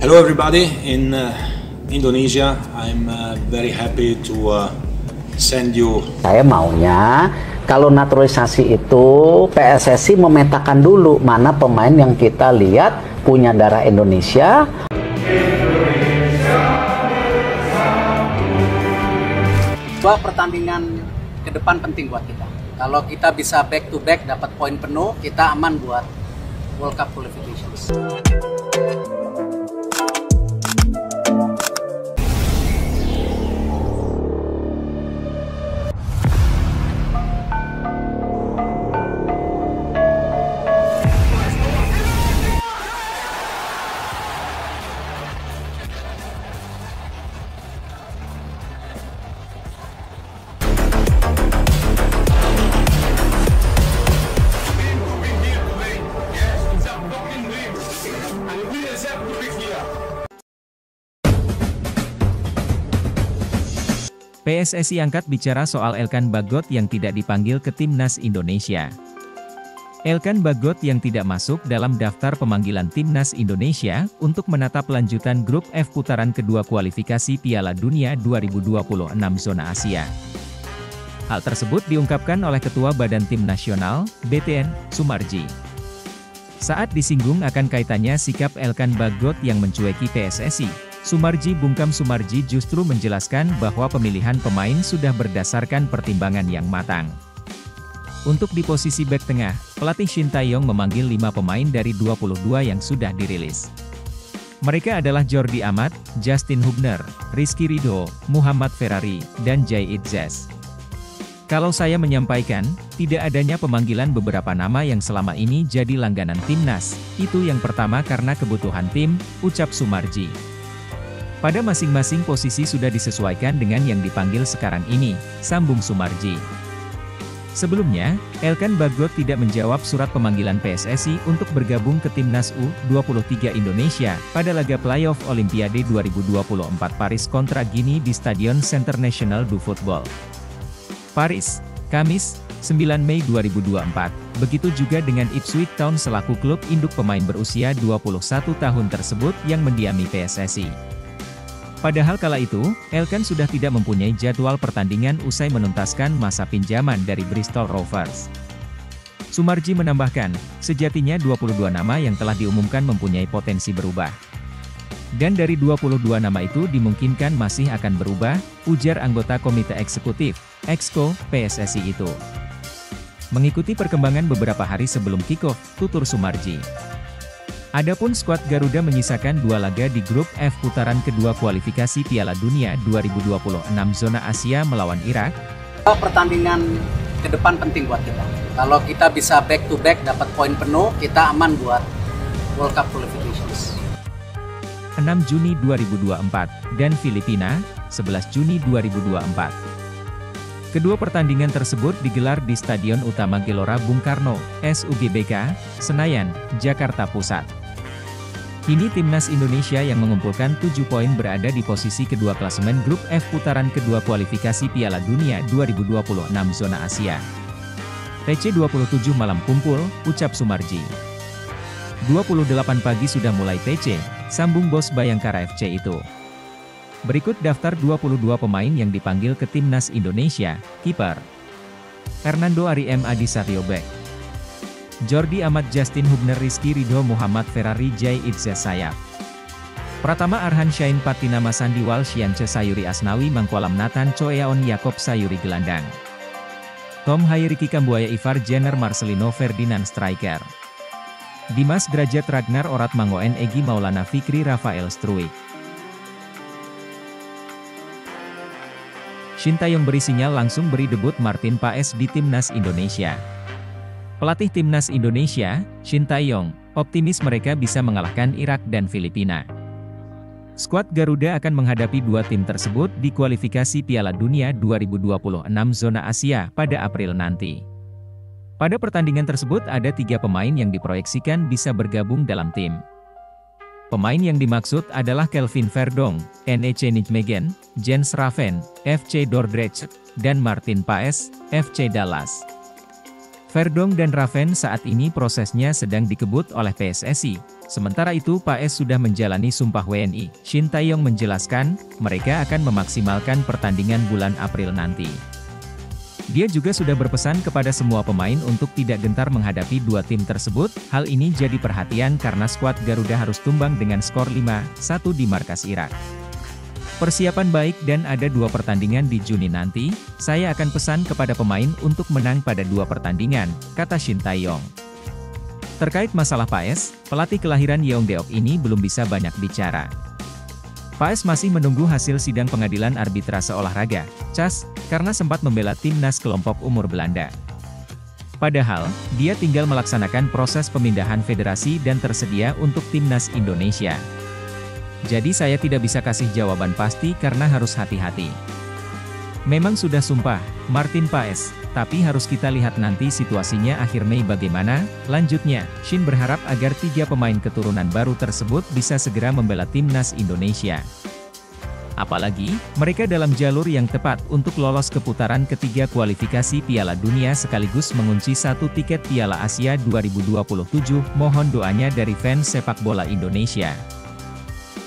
Hello everybody in Indonesia. I'm very happy to send you. Saya maunya kalau naturalisasi itu PSSI memetakan dulu mana pemain yang kita lihat punya darah Indonesia. Dua pertandingan ke depan penting buat kita. Kalau kita bisa back to back dapat poin penuh, kita aman buat World Cup qualifications. PSSI angkat bicara soal Elkan Bagot yang tidak dipanggil ke Timnas Indonesia. Elkan Bagot yang tidak masuk dalam daftar pemanggilan Timnas Indonesia untuk menatap lanjutan Grup F putaran kedua kualifikasi Piala Dunia 2026 zona Asia. Hal tersebut diungkapkan oleh Ketua Badan Tim Nasional, BTN, Sumarji. Saat disinggung akan kaitannya sikap Elkan Bagot yang mencueki PSSI, Sumarji Bungkam Sumarji justru menjelaskan bahwa pemilihan pemain sudah berdasarkan pertimbangan yang matang. Untuk di posisi bek tengah, pelatih Shin Tae-yong memanggil 5 pemain dari 22 yang sudah dirilis. Mereka adalah Jordi Amat, Justin Hubner, Rizky Ridho, Muhammad Ferrari, dan Jay Itzes. Kalau saya menyampaikan, tidak adanya pemanggilan beberapa nama yang selama ini jadi langganan Timnas, itu yang pertama karena kebutuhan tim, ucap Sumarji. Pada masing-masing posisi sudah disesuaikan dengan yang dipanggil sekarang ini, sambung Sumarji. Sebelumnya, Elkan Bagot tidak menjawab surat pemanggilan PSSI untuk bergabung ke Timnas U23 Indonesia pada laga playoff Olimpiade 2024 Paris kontra Guinea di Stadion Centre National du Football, Paris, Kamis, 9 Mei 2024. Begitu juga dengan Ipswich Town selaku klub induk pemain berusia 21 tahun tersebut yang mendiami PSSI. Padahal kala itu, Elkan sudah tidak mempunyai jadwal pertandingan usai menuntaskan masa pinjaman dari Bristol Rovers. Sumarji menambahkan, sejatinya 22 nama yang telah diumumkan mempunyai potensi berubah. Dan dari 22 nama itu dimungkinkan masih akan berubah, ujar anggota Komite Eksekutif, Exco, PSSI itu. Mengikuti perkembangan beberapa hari sebelum kick-off, tutur Sumarji. Adapun skuad Garuda menyisakan 2 laga di Grup F putaran kedua kualifikasi Piala Dunia 2026 zona Asia melawan Irak. Pertandingan ke depan penting buat kita. Kalau kita bisa back to back dapat poin penuh, kita aman buat World Cup qualifications. 6 Juni 2024, dan Filipina, 11 Juni 2024. Kedua pertandingan tersebut digelar di Stadion Utama Gelora Bung Karno, SUGBK, Senayan, Jakarta Pusat. Kini Timnas Indonesia yang mengumpulkan 7 poin berada di posisi kedua klasemen Grup F putaran kedua kualifikasi Piala Dunia 2026 zona Asia. TC 27 malam kumpul, ucap Sumarji. 28 pagi sudah mulai TC, sambung bos Bayangkara FC itu. Berikut daftar 22 pemain yang dipanggil ke Timnas Indonesia. Kiper Hernando Ari M. Adi Satrio Bek, Jordi Amat, Justin Hubner, Rizky Ridho, Muhammad Ferrari, Jay Itzes sayap, Pratama Arhan, Shain Patinama, Sandi Walshiance Sayuri, Asnawi Mangkolam, Nathan Choeaon, Yakob Sayuri gelandang, Tom Hai, Ricky Kambuaya, Ivar Jenner, Marcelino Ferdinand striker, Dimas Derajat, Ragnar Orat, Mangoen, Egi Maulana Fikri, Rafael Struik. Shin Tae-yong beri sinyal langsung beri debut Martin Paes di Timnas Indonesia. Pelatih Timnas Indonesia, Shin Tae-yong, optimis mereka bisa mengalahkan Irak dan Filipina. Skuad Garuda akan menghadapi 2 tim tersebut di kualifikasi Piala Dunia 2026 zona Asia pada April nanti. Pada pertandingan tersebut ada 3 pemain yang diproyeksikan bisa bergabung dalam tim. Pemain yang dimaksud adalah Kelvin Verdong, NEC Nijmegen, Jens Raven, FC Dordrecht, dan Martin Paes, FC Dallas. Verdong dan Raven saat ini prosesnya sedang dikebut oleh PSSI, Sementara itu Paes sudah menjalani Sumpah WNI. Shin Tae-yong menjelaskan, mereka akan memaksimalkan pertandingan bulan April nanti. Dia juga sudah berpesan kepada semua pemain untuk tidak gentar menghadapi dua tim tersebut. Hal ini jadi perhatian karena skuad Garuda harus tumbang dengan skor 5-1 di markas Irak. Persiapan baik dan ada dua pertandingan di Juni nanti, saya akan pesan kepada pemain untuk menang pada dua pertandingan, kata Shin Tae-yong. Terkait masalah Paes, pelatih kelahiran Yeongdeok ini belum bisa banyak bicara. Paes masih menunggu hasil sidang pengadilan arbitrase olahraga, CAS, karena sempat membela timnas kelompok umur Belanda. Padahal, dia tinggal melaksanakan proses pemindahan federasi dan tersedia untuk timnas Indonesia. Jadi saya tidak bisa kasih jawaban pasti karena harus hati-hati. Memang sudah sumpah, Martin Paes, tapi harus kita lihat nanti situasinya akhir Mei bagaimana. Lanjutnya, Shin berharap agar 3 pemain keturunan baru tersebut bisa segera membela timnas Indonesia. Apalagi, mereka dalam jalur yang tepat untuk lolos ke putaran ketiga kualifikasi Piala Dunia sekaligus mengunci 1 tiket Piala Asia 2027. Mohon doanya dari fans sepak bola Indonesia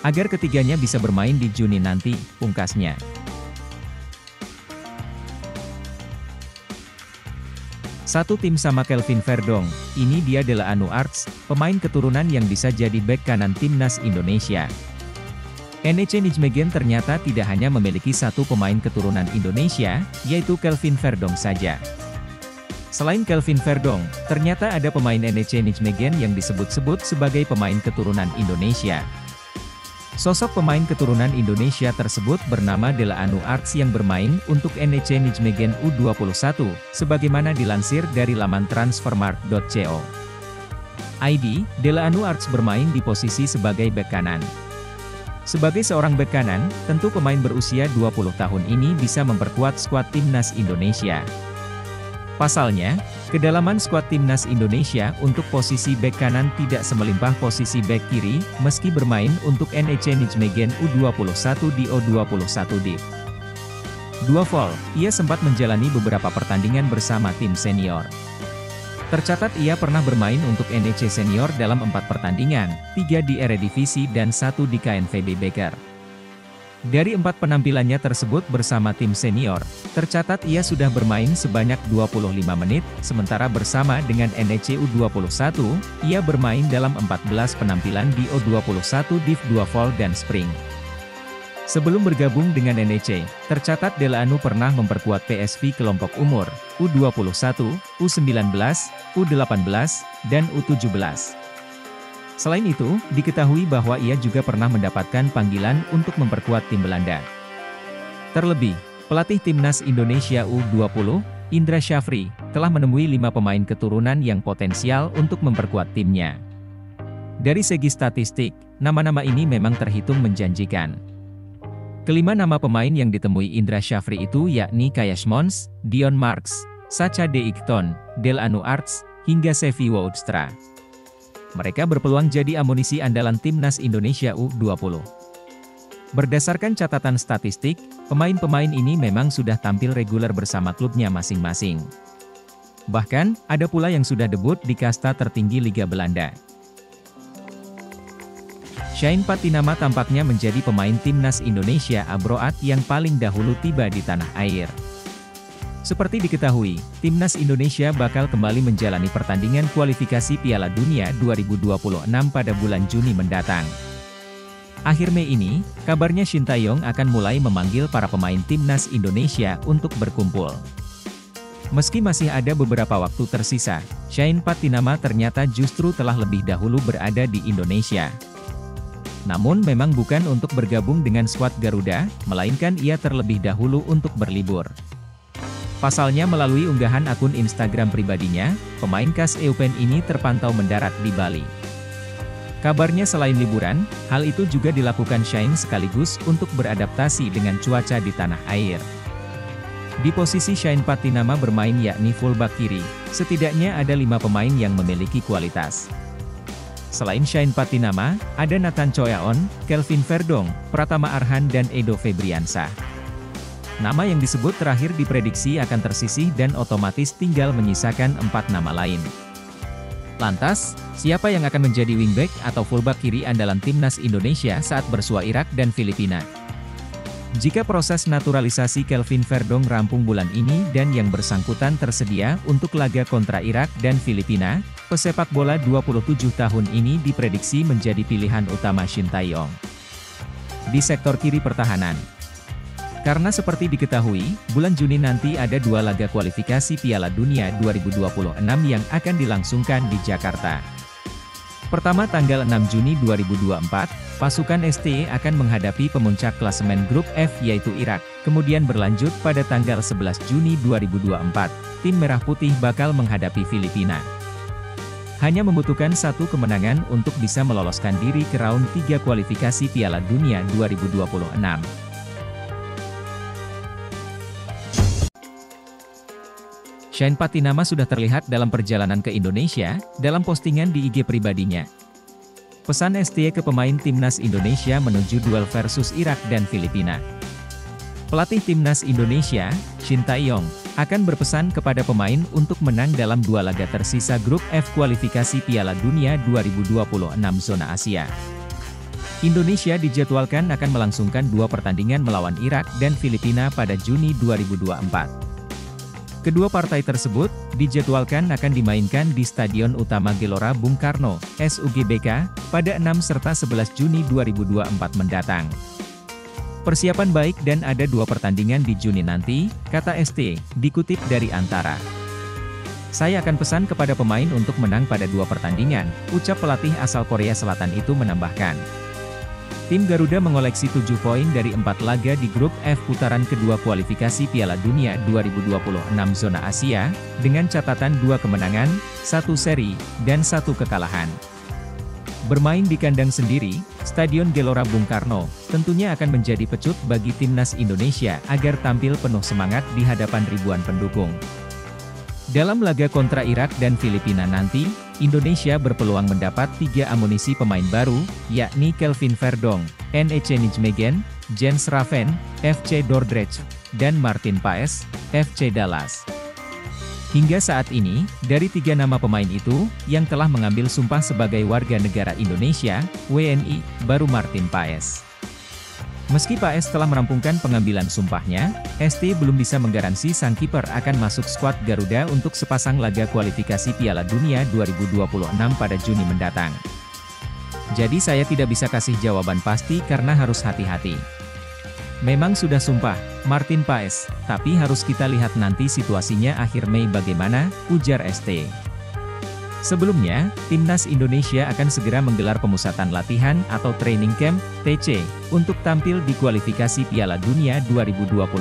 agar ketiganya bisa bermain di Juni nanti, pungkasnya. Satu tim sama Kelvin Verdong, ini dia Delaanu Arts, pemain keturunan yang bisa jadi bek kanan timnas Indonesia. NEC Nijmegen ternyata tidak hanya memiliki satu pemain keturunan Indonesia, yaitu Kelvin Verdong saja. Selain Kelvin Verdong, ternyata ada pemain NEC Nijmegen yang disebut-sebut sebagai pemain keturunan Indonesia. Sosok pemain keturunan Indonesia tersebut bernama Delaanu Arts yang bermain untuk NEC Nijmegen U21, sebagaimana dilansir dari laman transfermarkt.co. ID, Delaanu Arts bermain di posisi sebagai bek kanan. Sebagai seorang bek kanan, tentu pemain berusia 20 tahun ini bisa memperkuat skuad timnas Indonesia. Pasalnya, kedalaman skuad timnas Indonesia untuk posisi bek kanan tidak semelimpah posisi bek kiri, meski bermain untuk NEC Nijmegen U21 di O21 Div 2 Vol, ia sempat menjalani beberapa pertandingan bersama tim senior. Tercatat ia pernah bermain untuk NEC senior dalam 4 pertandingan, 3 di Eredivisie dan 1 di KNVB Beker. Dari 4 penampilannya tersebut bersama tim senior, tercatat ia sudah bermain sebanyak 25 menit, sementara bersama dengan NEC U21, ia bermain dalam 14 penampilan di O21 Div 2 Vol dan Spring. Sebelum bergabung dengan NEC, tercatat Delaanu pernah memperkuat PSV kelompok umur, U21, U19, U18, dan U17. Selain itu, diketahui bahwa ia juga pernah mendapatkan panggilan untuk memperkuat tim Belanda. Terlebih, pelatih timnas Indonesia U20, Indra Syafri, telah menemui 5 pemain keturunan yang potensial untuk memperkuat timnya. Dari segi statistik, nama-nama ini memang terhitung menjanjikan. Kelima nama pemain yang ditemui Indra Syafri itu yakni Kayash Mons, Dion Marks, Sacha De Ikton, Delaanu Arts, hingga Sevi Woudstra. Mereka berpeluang jadi amunisi andalan timnas Indonesia U20. Berdasarkan catatan statistik, pemain-pemain ini memang sudah tampil reguler bersama klubnya masing-masing. Bahkan, ada pula yang sudah debut di kasta tertinggi Liga Belanda. Shain Patinama tampaknya menjadi pemain timnas Indonesia Abroad yang paling dahulu tiba di tanah air. Seperti diketahui, timnas Indonesia bakal kembali menjalani pertandingan kualifikasi Piala Dunia 2026 pada bulan Juni mendatang. Akhir Mei ini, kabarnya Shin Tae-yong akan mulai memanggil para pemain timnas Indonesia untuk berkumpul. Meski masih ada beberapa waktu tersisa, Shain Patinama ternyata justru telah lebih dahulu berada di Indonesia. Namun memang bukan untuk bergabung dengan skuad Garuda, melainkan ia terlebih dahulu untuk berlibur. Pasalnya melalui unggahan akun Instagram pribadinya, pemain khas Eupen ini terpantau mendarat di Bali. Kabarnya selain liburan, hal itu juga dilakukan Shain sekaligus untuk beradaptasi dengan cuaca di tanah air. Di posisi Shain Patinama bermain yakni fullback kiri, setidaknya ada 5 pemain yang memiliki kualitas. Selain Shain Patinama, ada Nathan Choyaon, Kelvin Verdong, Pratama Arhan dan Edo Febriansah. Nama yang disebut terakhir diprediksi akan tersisih dan otomatis tinggal menyisakan 4 nama lain. Lantas, siapa yang akan menjadi wingback atau fullback kiri andalan timnas Indonesia saat bersua Irak dan Filipina? Jika proses naturalisasi Kelvin Verdong rampung bulan ini dan yang bersangkutan tersedia untuk laga kontra Irak dan Filipina, pesepak bola 27 tahun ini diprediksi menjadi pilihan utama Shin Tae-yong di sektor kiri pertahanan. Karena seperti diketahui, bulan Juni nanti ada 2 laga kualifikasi Piala Dunia 2026 yang akan dilangsungkan di Jakarta. Pertama tanggal 6 Juni 2024, pasukan STE akan menghadapi pemuncak klasemen grup F yaitu Irak. Kemudian berlanjut pada tanggal 11 Juni 2024, tim Merah Putih bakal menghadapi Filipina. Hanya membutuhkan 1 kemenangan untuk bisa meloloskan diri ke round 3 kualifikasi Piala Dunia 2026. Shane Patinama sudah terlihat dalam perjalanan ke Indonesia, dalam postingan di IG pribadinya. Pesan STY ke pemain timnas Indonesia menuju duel versus Irak dan Filipina. Pelatih timnas Indonesia, Shin Tae-yong, akan berpesan kepada pemain untuk menang dalam 2 laga tersisa grup F kualifikasi Piala Dunia 2026 zona Asia. Indonesia dijadwalkan akan melangsungkan 2 pertandingan melawan Irak dan Filipina pada Juni 2024. Kedua partai tersebut dijadwalkan akan dimainkan di Stadion Utama Gelora Bung Karno, SUGBK, pada 6 serta 11 Juni 2024 mendatang. Persiapan baik dan ada 2 pertandingan di Juni nanti, kata ST, dikutip dari Antara. Saya akan pesan kepada pemain untuk menang pada 2 pertandingan, ucap pelatih asal Korea Selatan itu menambahkan. Tim Garuda mengoleksi 7 poin dari 4 laga di grup F putaran kedua kualifikasi Piala Dunia 2026 zona Asia, dengan catatan 2 kemenangan, 1 seri, dan 1 kekalahan. Bermain di kandang sendiri, Stadion Gelora Bung Karno, tentunya akan menjadi pecut bagi timnas Indonesia agar tampil penuh semangat di hadapan ribuan pendukung. Dalam laga kontra Irak dan Filipina nanti, Indonesia berpeluang mendapat 3 amunisi pemain baru, yakni Kelvin Verdong, NEC Nijmegen, Jens Raven, FC Dordrecht, dan Martin Paes, FC Dallas. Hingga saat ini, dari 3 nama pemain itu, yang telah mengambil sumpah sebagai warga negara Indonesia, WNI, baru Martin Paes. Meski Paes telah merampungkan pengambilan sumpahnya, ST belum bisa menggaransi sang kiper akan masuk skuad Garuda untuk sepasang laga kualifikasi Piala Dunia 2026 pada Juni mendatang. Jadi saya tidak bisa kasih jawaban pasti karena harus hati-hati. Memang sudah sumpah, Martin Paes, tapi harus kita lihat nanti situasinya akhir Mei bagaimana, ujar ST. Sebelumnya, Timnas Indonesia akan segera menggelar pemusatan latihan atau training camp, TC, untuk tampil di kualifikasi Piala Dunia 2026.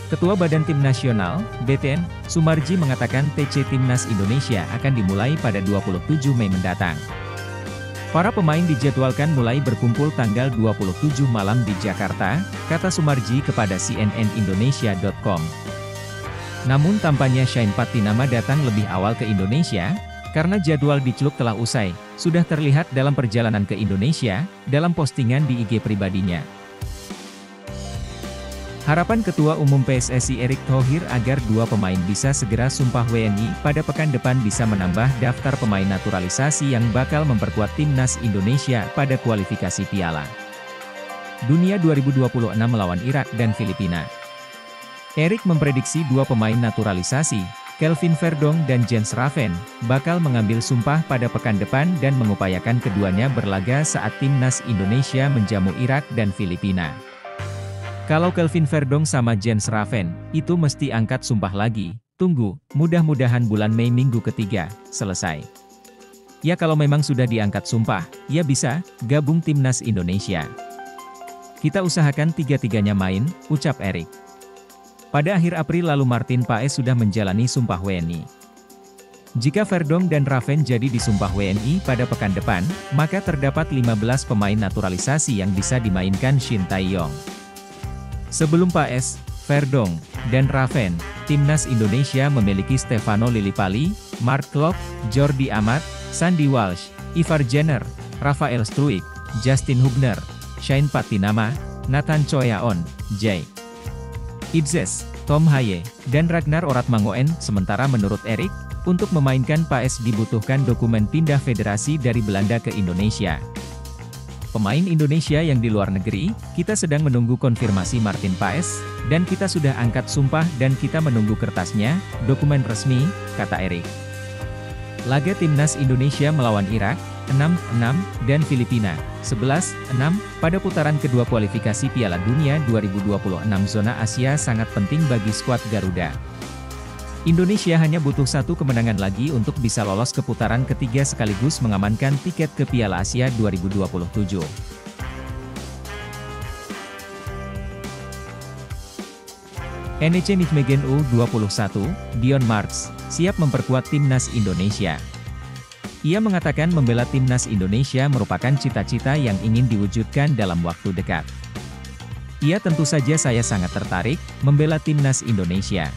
Ketua Badan Tim Nasional, BTN, Sumarji mengatakan TC Timnas Indonesia akan dimulai pada 27 Mei mendatang. Para pemain dijadwalkan mulai berkumpul tanggal 27 malam di Jakarta, kata Sumarji kepada cnnindonesia.com. Namun tampaknya Shane Patinama datang lebih awal ke Indonesia, karena jadwal di Celuk telah usai, sudah terlihat dalam perjalanan ke Indonesia, dalam postingan di IG pribadinya. Harapan Ketua Umum PSSI Erick Thohir agar 2 pemain bisa segera sumpah WNI pada pekan depan bisa menambah daftar pemain naturalisasi yang bakal memperkuat timnas Indonesia pada kualifikasi Piala Dunia 2026 melawan Irak dan Filipina. Erick memprediksi 2 pemain naturalisasi, Kelvin Verdong dan Jens Raven, bakal mengambil sumpah pada pekan depan dan mengupayakan keduanya berlaga saat timnas Indonesia menjamu Irak dan Filipina. Kalau Kelvin Verdong sama Jens Raven, itu mesti angkat sumpah lagi, tunggu, mudah-mudahan bulan Mei minggu ketiga, selesai. Ya kalau memang sudah diangkat sumpah, ya bisa, gabung timnas Indonesia. Kita usahakan 3-3-nya main, ucap Erick. Pada akhir April lalu Martin Paes sudah menjalani sumpah WNI. Jika Verdong dan Raven jadi disumpah WNI pada pekan depan, maka terdapat 15 pemain naturalisasi yang bisa dimainkan Shin Tae-yong. Sebelum Paes, Verdong, dan Raven, timnas Indonesia memiliki Stefano Lillipali, Mark Klok, Jordi Amat, Sandy Walsh, Ivar Jenner, Rafael Struijk, Justin Hubner, Shane Patinama, Nathan Choyaon, J. Idzes, Tom Haye, dan Ragnar Oratmangoen. Sementara menurut Erick, Untuk memainkan PAS dibutuhkan dokumen pindah federasi dari Belanda ke Indonesia. Pemain Indonesia yang di luar negeri, kita sedang menunggu konfirmasi Martin Paes, dan kita sudah angkat sumpah dan kita menunggu kertasnya, dokumen resmi, kata Erik. Laga Timnas Indonesia melawan Irak, 6-6, dan Filipina, 11-6, pada putaran kedua kualifikasi Piala Dunia 2026 zona Asia sangat penting bagi skuad Garuda. Indonesia hanya butuh satu kemenangan lagi untuk bisa lolos ke putaran ketiga sekaligus mengamankan tiket ke Piala Asia 2027. NEC Nijmegen U21, Dion Marks, siap memperkuat Timnas Indonesia. Ia mengatakan membela Timnas Indonesia merupakan cita-cita yang ingin diwujudkan dalam waktu dekat. Ia tentu saja saya sangat tertarik, membela Timnas Indonesia.